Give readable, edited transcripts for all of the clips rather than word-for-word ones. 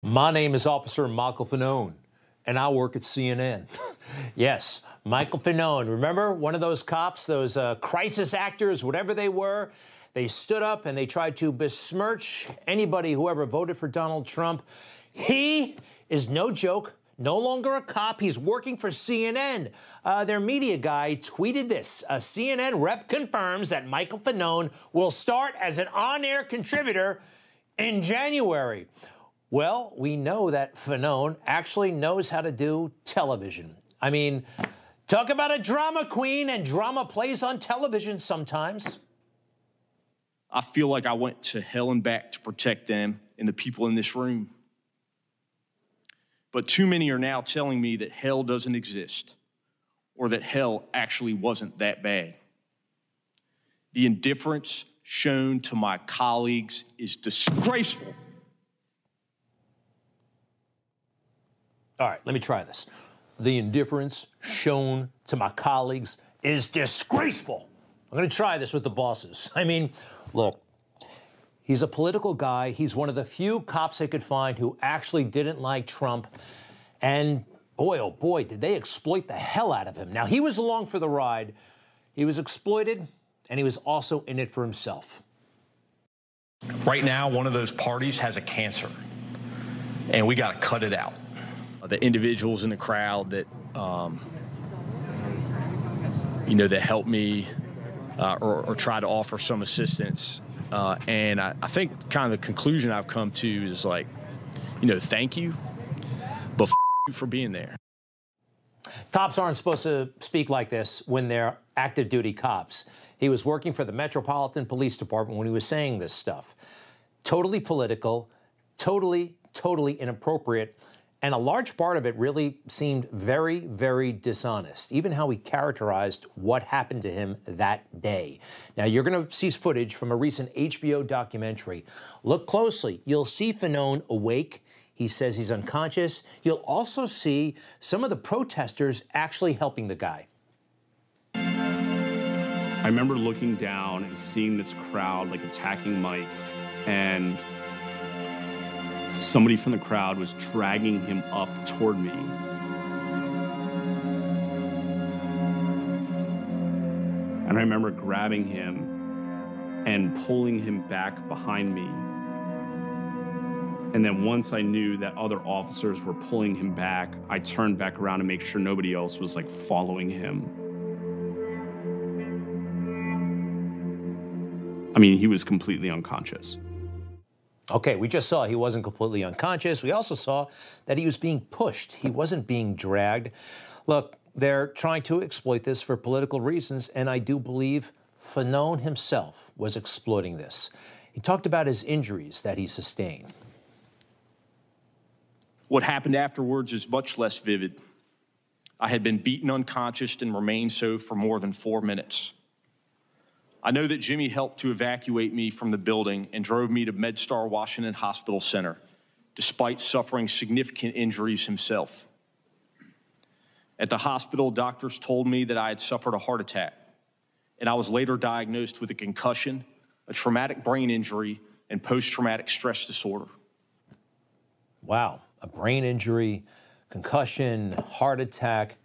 My name is Officer Michael Fanone, and I work at CNN. Yes, Michael Fanone. Remember one of those cops, those crisis actors, whatever they were? They stood up and they tried to besmirch anybody who ever voted for Donald Trump. He is no joke, no longer a cop. He's working for CNN. Their media guy tweeted this. A CNN rep confirms that Michael Fanone will start as an on-air contributor in January. Well, we know that Fanone actually knows how to do television. I mean, talk about a drama queen, and drama plays on television sometimes. I feel like I went to hell and back to protect them and the people in this room. But too many are now telling me that hell doesn't exist, or that hell actually wasn't that bad. The indifference shown to my colleagues is disgraceful. All right, let me try this. The indifference shown to my colleagues is disgraceful. I'm going to try this with the bosses. I mean, look, he's a political guy. He's one of the few cops they could find who actually didn't like Trump. And boy, oh boy, did they exploit the hell out of him. Now, he was along for the ride. He was exploited, and he was also in it for himself. Right now, one of those parties has a cancer, and we got to cut it out. The individuals in the crowd that, that helped me or try to offer some assistance. And I think kind of the conclusion I've come to is like, thank you, but you for being there. Cops aren't supposed to speak like this when they're active duty cops. He was working for the Metropolitan Police Department when he was saying this stuff. Totally political, totally inappropriate. And a large part of it really seemed very, very dishonest, even how he characterized what happened to him that day. Now, you're going to see footage from a recent HBO documentary. Look closely. You'll see Fanone awake. He says he's unconscious. You'll also see some of the protesters actually helping the guy. I remember looking down and seeing this crowd attacking Mike, and somebody from the crowd was dragging him up toward me. And I remember grabbing him and pulling him back behind me. And then once I knew that other officers were pulling him back, I turned back around to make sure nobody else was following him. I mean, he was completely unconscious. Okay, we just saw he wasn't completely unconscious. We also saw that he was being pushed. He wasn't being dragged. Look, they're trying to exploit this for political reasons, and I do believe Fanone himself was exploiting this. He talked about his injuries that he sustained. What happened afterwards is much less vivid. I had been beaten unconscious and remained so for more than 4 minutes. I know that Jimmy helped to evacuate me from the building and drove me to MedStar Washington Hospital Center, despite suffering significant injuries himself. At the hospital, doctors told me that I had suffered a heart attack, and I was later diagnosed with a concussion, a traumatic brain injury, and post-traumatic stress disorder. Wow, a brain injury, concussion, heart attack.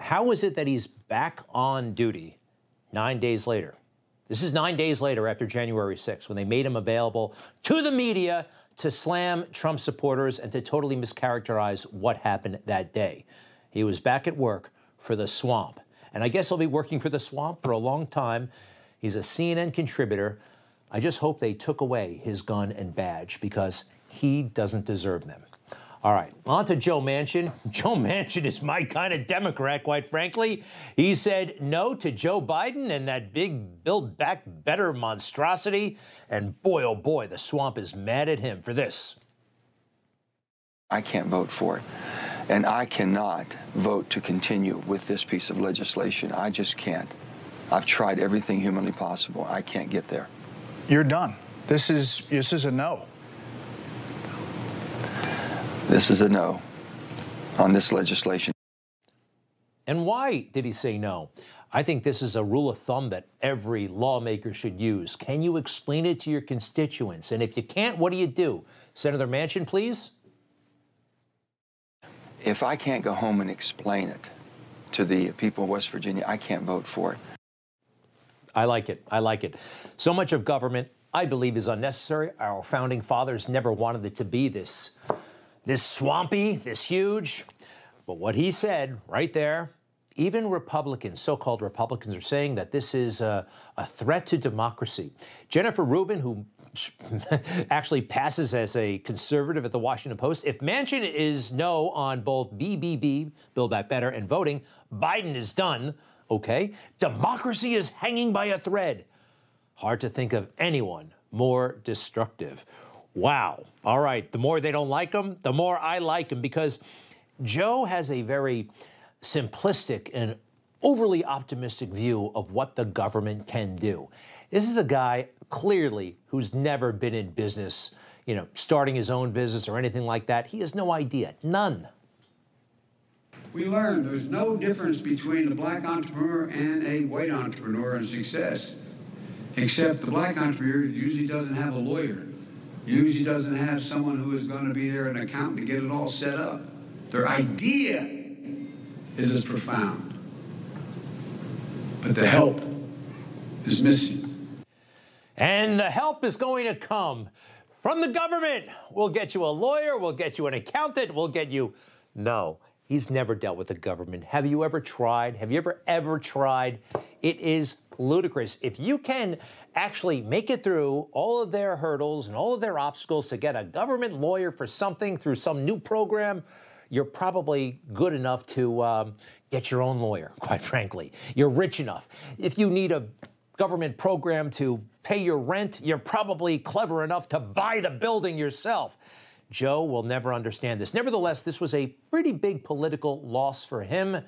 How is it that he's back on duty 9 days later? This is 9 days later after January 6th, when they made him available to the media to slam Trump supporters and to totally mischaracterize what happened that day. He was back at work for the Swamp. And I guess he'll be working for the Swamp for a long time. He's a CNN contributor. I just hope they took away his gun and badge, because he doesn't deserve them. All right, on to Joe Manchin. Joe Manchin is my kind of Democrat, quite frankly. He said no to Joe Biden and that big Build Back Better monstrosity. And boy, oh boy, the Swamp is mad at him for this. I can't vote for it. And I cannot vote to continue with this piece of legislation. I just can't. I've tried everything humanly possible. I can't get there. You're done. This is a no. This is a no on this legislation. And why did he say no? I think this is a rule of thumb that every lawmaker should use. Can you explain it to your constituents? And if you can't, what do you do? Senator Manchin, please? If I can't go home and explain it to the people of West Virginia, I can't vote for it. I like it. I like it. So much of government, I believe, is unnecessary. Our founding fathers never wanted it to be this swampy, this huge. But what he said right there, even Republicans, so-called Republicans, are saying that this is a threat to democracy. Jennifer Rubin, who actually passes as a conservative at the Washington Post, if Manchin is no on both BBB, Build Back Better, and voting, Biden is done. Okay, democracy is hanging by a thread. Hard to think of anyone more destructive. Wow. All right, the more they don't like him, the more I like him, because Joe has a very simplistic and overly optimistic view of what the government can do. This is a guy, clearly, who's never been in business, you know, starting his own business or anything like that. He has no idea. None. We learned there's no difference between a black entrepreneur and a white entrepreneur in success, except the black entrepreneur usually doesn't have a lawyer, usually doesn't have someone who is going to be there, an accountant, to get it all set up. Their idea is as profound, but the help is missing. And the help is going to come from the government. We'll get you a lawyer, we'll get you an accountant, we'll get you... No. He's never dealt with the government. Have you ever tried? Have you ever tried? It is ludicrous. If you can actually make it through all of their hurdles and all of their obstacles to get a government lawyer for something through some new program, you're probably good enough to get your own lawyer, quite frankly. You're rich enough. If you need a government program to pay your rent, you're probably clever enough to buy the building yourself. Joe will never understand this. Nevertheless, this was a pretty big political loss for him.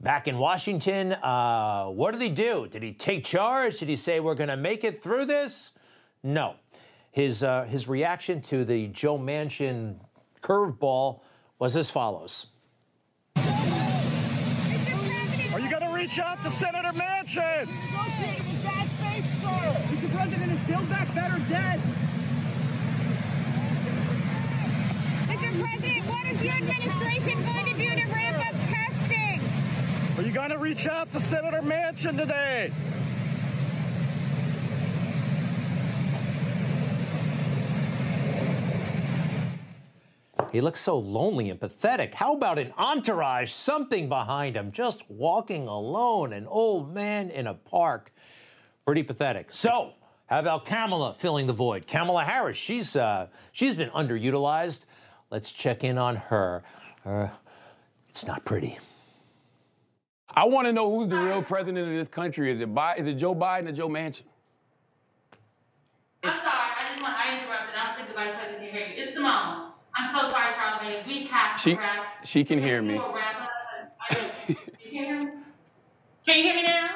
Back in Washington, what did he do? Did he take charge? Did he say, we're going to make it through this? No. His reaction to the Joe Manchin curveball was as follows. Are you going to reach out to Senator Manchin? Negotiating with bad faith, sir. Mr. President, is Build Back Better dead? Mr. President, what is your administration going to do to ramp up testing? Are you going to reach out to Senator Manchin today? He looks so lonely and pathetic. How about an entourage, something behind him, just walking alone, an old man in a park? Pretty pathetic. So, how about Kamala filling the void? Kamala Harris, she's been underutilized. Let's check in on her. It's not pretty. I want to know who's the real president of this country. Is it Joe Biden or Joe Manchin? I'm sorry. I interrupted. I don't think the vice president can hear you. It's Simone. I'm so sorry, Charlemagne. We have to wrap. She can hear me. You can hear me? Can you hear me now?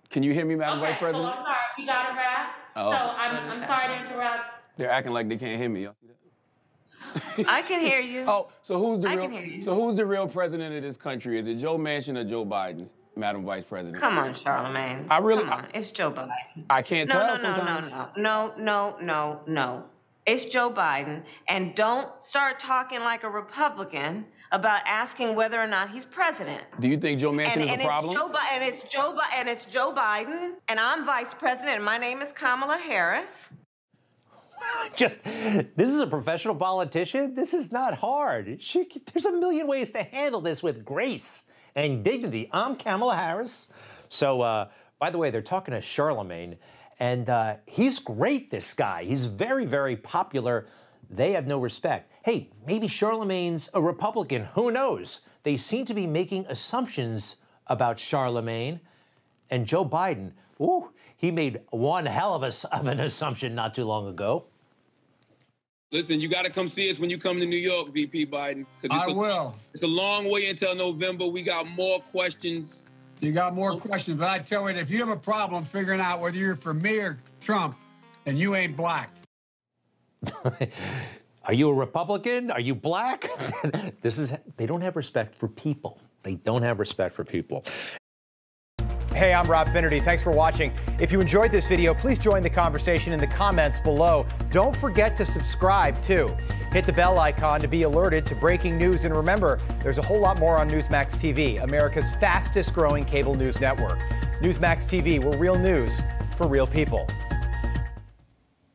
Can you hear me, Madam Vice President? So I'm sorry. We got to wrap. Oh. So I'm sorry to interrupt. They're acting like they can't hear me. Y'all see that? I can hear you. Oh, so who's the real president of this country? Is it Joe Manchin or Joe Biden, Madam Vice President? Come on, Charlemagne. Come on. It's Joe Biden. I can't tell sometimes. No. It's Joe Biden. And don't start talking like a Republican about asking whether or not he's president. Do you think Joe Manchin is a problem? It's Joe Biden, and I'm vice president, and my name is Kamala Harris. This is a professional politician. This is not hard. There's a million ways to handle this with grace and dignity. I'm Kamala Harris. So, by the way, they're talking to Charlemagne, and he's great, this guy. He's very, very popular. They have no respect. Hey, maybe Charlemagne's a Republican. Who knows? They seem to be making assumptions about Charlemagne. And Joe Biden, ooh, he made one hell of an assumption not too long ago. Listen, you got to come see us when you come to New York, VP Biden. I will. It's a long way until November. We got more questions. You got more questions, but I tell you, if you have a problem figuring out whether you're for me or Trump, then you ain't black. Are you a Republican? Are you black? They don't have respect for people. They don't have respect for people. Hey, I'm Rob Finnerty. Thanks for watching. If you enjoyed this video, please join the conversation in the comments below. Don't forget to subscribe, too. Hit the bell icon to be alerted to breaking news. And remember, there's a whole lot more on Newsmax TV, America's fastest growing cable news network. Newsmax TV, we're real news for real people.